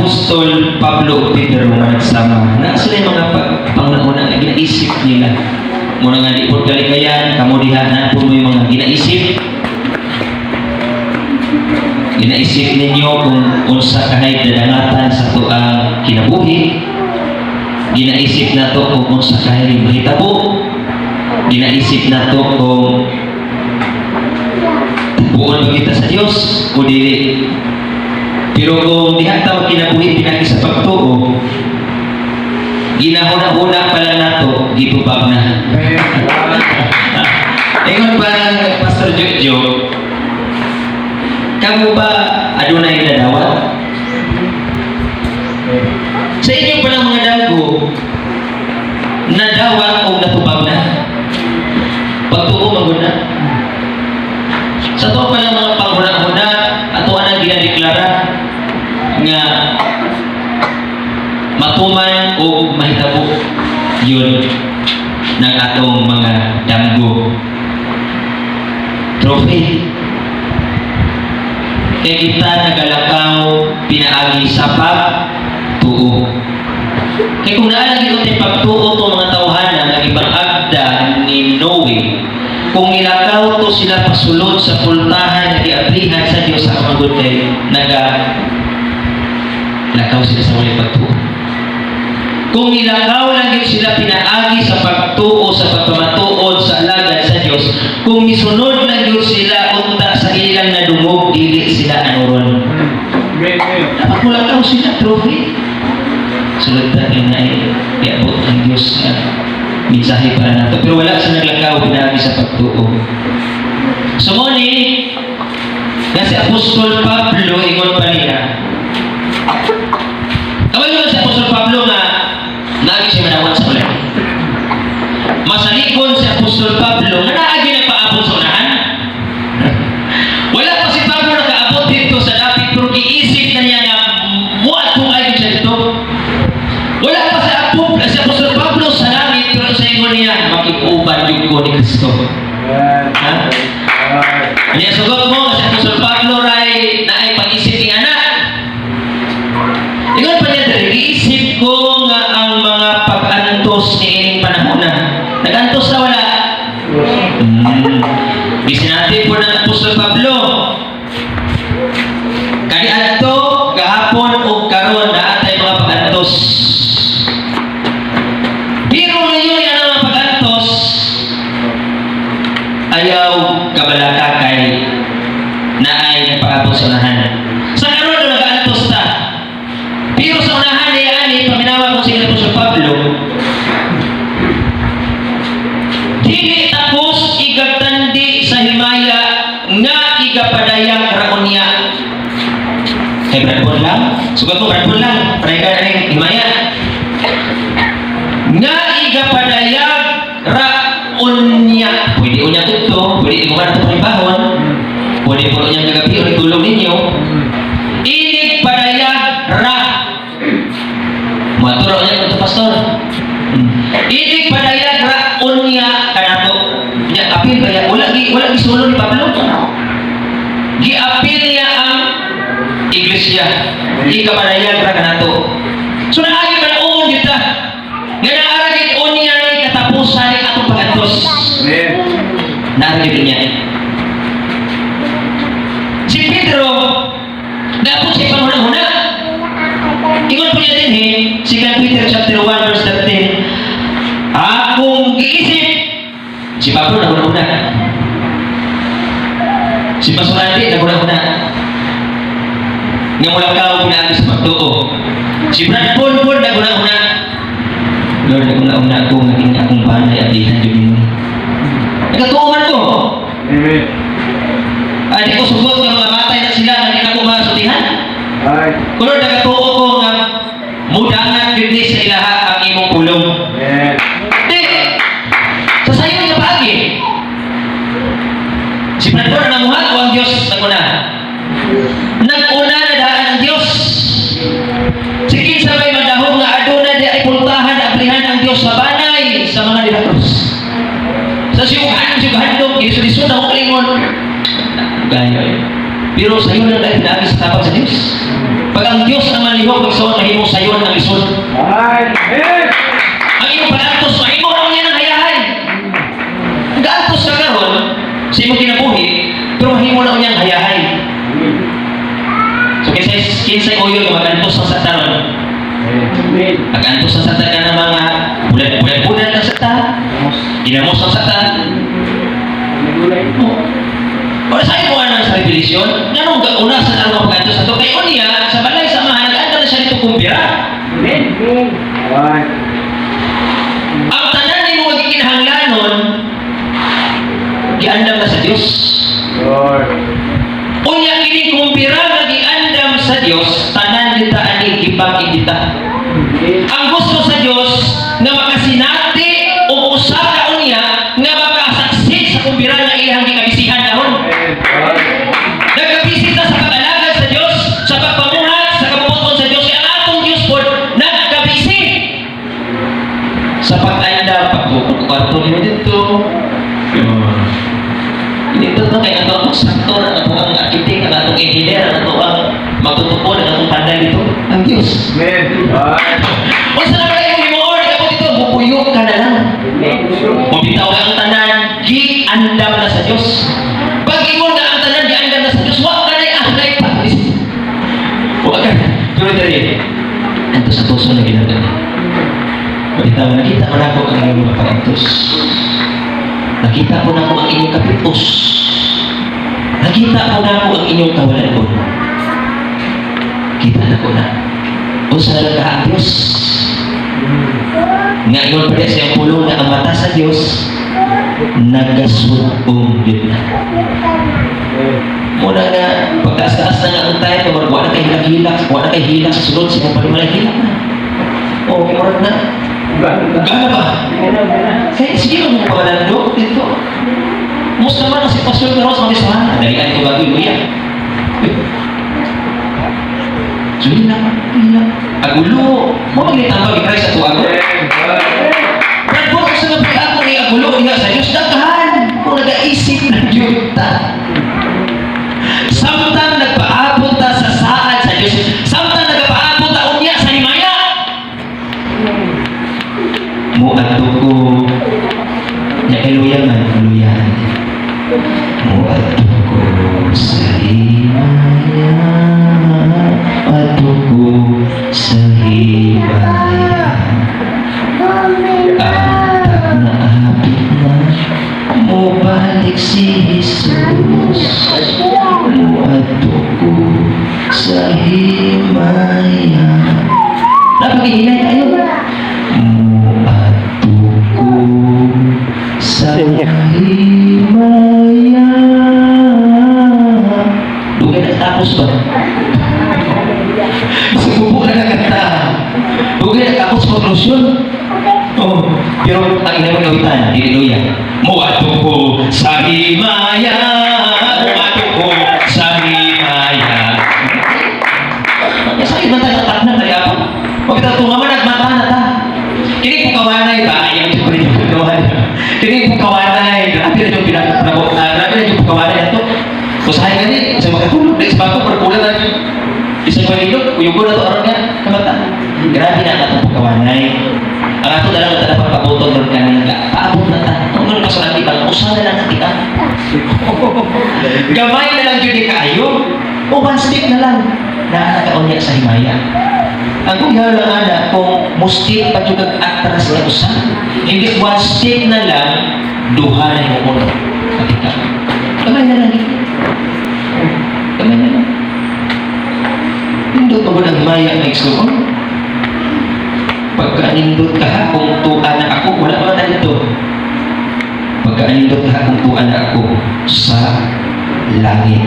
Apostol Pablo o Pedro nga nagsama, na sila yung mga pangunang na ginaisip nila. Muna nga di po kalikayan, kamudihan na po yung mga ginaisip. Ginaisip ninyo kung unsa kahit dadangatan sa tuang kinabuhi. Ginaisip na to kung unsa kahit mahitabo. Ginaisip na to kung buon ba kita sa Diyos o dili. Pero kung diha ta kinabuhi pinagi sa pagtuo, ginahuna-una pa lang nato, gitubag na. Ingon pa ng Pastor Jojo, kamu ba adunay nadawat? Sa inyo pa lang mga dago, nadawat o natubag na? Pagtuo maguna. Sa to pa lang mga panghuna-huna, ato anang ginadeklara nga matuman o mahitabo yun ng atong mga damgo. Trophy. Kaya kita nagalakaw pinaagi sa pagtuo. Kaya kung naalagi ko tayo pagtuo to mga tawhana ng ibang agda ni Noe, kung ilakaw to sila pasulod sa pultahan na diabrihan sa Diyos sa kamagod kay lakaw sila sa walang pagtuo. Kung ilakaw lang sila pinaagi sa pagtuo, sa pagpamatuod, sa alagad sa Diyos, kung misunod lang sila unta sa ilang nadungog, dili sila anuron. Dapat mulakaw sila, trophy. Sulod tayo na iabot ang Diyos na mensahe para nato. Pero wala sa naglakaw, pinaagi sa pagtuo. So, muli, si Apostol Pablo, ingon pa niya, kawal naman si Apostol Pablo na naagi siya manawat sa ulan. Masalikon si Apostol Pablo na naagi nagpaabot sa unahan. Wala pa si Pablo nakaabot dito sa dapit pero giisip na niya na muat kung ay siya dito. Wala pa si Apostol Pablo sa langit pero sa ingon niya makikuban yung ko ni Kristo. Ha? Niya sugot mo si Apostol Pablo ray na ay pag-isip ni anak. Ingon pa niya dahil iisip ko nga ang mga pag-antos ni ining panahon na. Nag-antos na wala? Gisinati po ng Apostol Pablo. Kaniadto, gahapon o karon na atay mga pag-antos. Pero ngayon yan ang mga pag-antos, ayaw kabalaka kay na ay nagpaabot sa unahan. Sa karon na nag-antos ta. Pero sa unahan niya ani, paminawa ko si Apostol Pablo, dili tapos igagtandi sa himaya nga igapadayag raon niya. Kay Bradford lang? Sugat mo Bradford lang. Try ka na yung himaya. Nga igapadayag raon niya. Pwede unya ito. Pwede iguman ito panibahon. Pwede po unya kagabi o tulong ninyo. Inig padayag ra. Maturo niya ito pastor. Inig padayag raon niya kanato. Niya apil ba yan? Wala gisulong ni Pablo. Giapil niya ang iglesia. Ikapadayag ra kanato. So naagi ba na uon dito? Nga naaragin uon niya ni katapusan ni atong pag-antos. Naaragin niya. Si Pedro, dapat siya panghuna-huna. Ingon po niya din 2 Peter chapter 1 verse 13. Akong giisip, si Pablo naguna-una. Si Pastor Andy naguna-una. Nga mula ka pinaagi sa pagtuo. Si Brad Paul naguna-una. Lord, naguna-una ako naging akong panay at dihan yun mo. Nagkatuuman ko. Amen. Di ko sugot ng mga batay na sila na hindi ako masutihan. Kung Lord, nagkatuo ko nga mudangan yun sa ilaha ang imong pulong. Hindi. Sa sayo niya paagi. Si Brad Paul na namuhat o ang Diyos naguna. Nag-una na daan ang Diyos. Sige sabay madahog nga aduna di ay pultahan na aplihan ang Diyos sa banay sa mga nilatos. Sa siyuhan dong Yesu-Yesu na hukalingon. Gaya. Pero sa iyo lang dahil naagis sa tapat sa Diyos. Pag ang Diyos ang malihog, sa oyo magantos ang sataron. Magantos ang satan ka ng mga bulan-bulan ng satan. Ginamos ang satan. Para sa iyo mo sa revelasyon, ganun una sa araw magantos sa to. Kaya unya, sa balay samahan, nag-anda na siya dito kumbira. Ang tanan ni mo gikinahanglanon, giandam na sa Dios. Unya kini kumbira nga giandam sa Dios, tanan kita ani gipakita. Ang gusto sa Dios nga makasinati o usa ka unya nga makasaksi sa kumbira nga iyang gikabisihan daron. Nagkabisita sa pag-alagad sa Dios, sa pagpamuhat, sa kabubuton sa Dios, kaya ang atong Dios po nagkabisi sa pag-anda, pagkukwarto niyo dito. Dito na kaya ito ang sakto na ito ang arkitek, na itong engineer, na ito ang magtutupo, na itong panday dito. Ang Diyos. O sa na kayo mo or ako dito, bupuyok ka na lang. Kung bitaw ka ang tanan, gi-andam na sa Diyos. Pag imo na ang tanan, gi-andam na sa Diyos, wak ka na yung ahlay pa. Wak ka na. Pero dali, ito sa puso na ginagawa. Bitaw, nakita ko na ako ang iyong mga parantos. Nakita ko na ako ang inyong kapitos. Nakita ko na ako ang inyong kawalan ko. Kita na ko na. O sa lang ka ang Diyos. Ngayon pa sa iyong pulong na ang mata sa Diyos, nagasugong yun na. Muna nga, pagkaas-taas na nga ang tayo, wala kay hilak-hilak, wala kay hilak sa sunod, siya pa rin hilak na. O, oras na. Gana ba? Kaya sige mo mga pangalan dito. Mus naman ang sitwasyon pero sa mga isahan. Dalian ito bago yung iya. So hila. Agulo. Mo maglitambag i-price sa tuwago. Brad, kung sa nabi ako ni agulo, iya sa Diyos, daghan. Kung nag-aisip ng yuta. Samtang nagpaabot ta sa saad sa Diyos. Samtang nagpaabot ta unya sa himaya. Muadto ko ya kaluyan man kaluyan muadto ko sa himaya muadto ko sa himaya atak na abit na mubalik si Jesus muadto ko sa himaya napaghihinay tayo sa himaya. Dugay na tapos ba? Sububo na nagkanta. Dugay na tapos konklusyon. Oh, pero ang ina mong gawitan, haleluya. Muadto ko sa himaya. Muadto ko sa himaya. Sa iba tayo tatak na kaya pa. Huwag ito tungaman at mata na ta. Kini po kawanay ba? Ayan ito rin yung kawanay. Kini po kawanay. Grabe na yung pinapagod. Grabe na yung kawanay na ito. Usahay ka din. Sa makatulog. Next bago, perpula na yun. Isang panilog. Uyugo na ito. Aron nga. Kamata. Grabe na ang po kawanay. Ang ato na lang ito na pagkabutong doon ka na. Paabot na ta. Ang mga kaso natin bang usaha na lang natin ka. Gamay na lang yun kayo. O one step na lang. Nakakaon niya sa himaya. Ang kuya lang ana, kung mustik pa yung nag-atras na usa, hindi one step na lang, duha na yung ulo. Katika. Kamay na lang. Kamay na lang. Nindot pa ba ng maya na igsuon? Pagka nindot ka, kung tuan na ako, wala ba na dito? Pagka nindot ka, kung tuan na ako sa langit.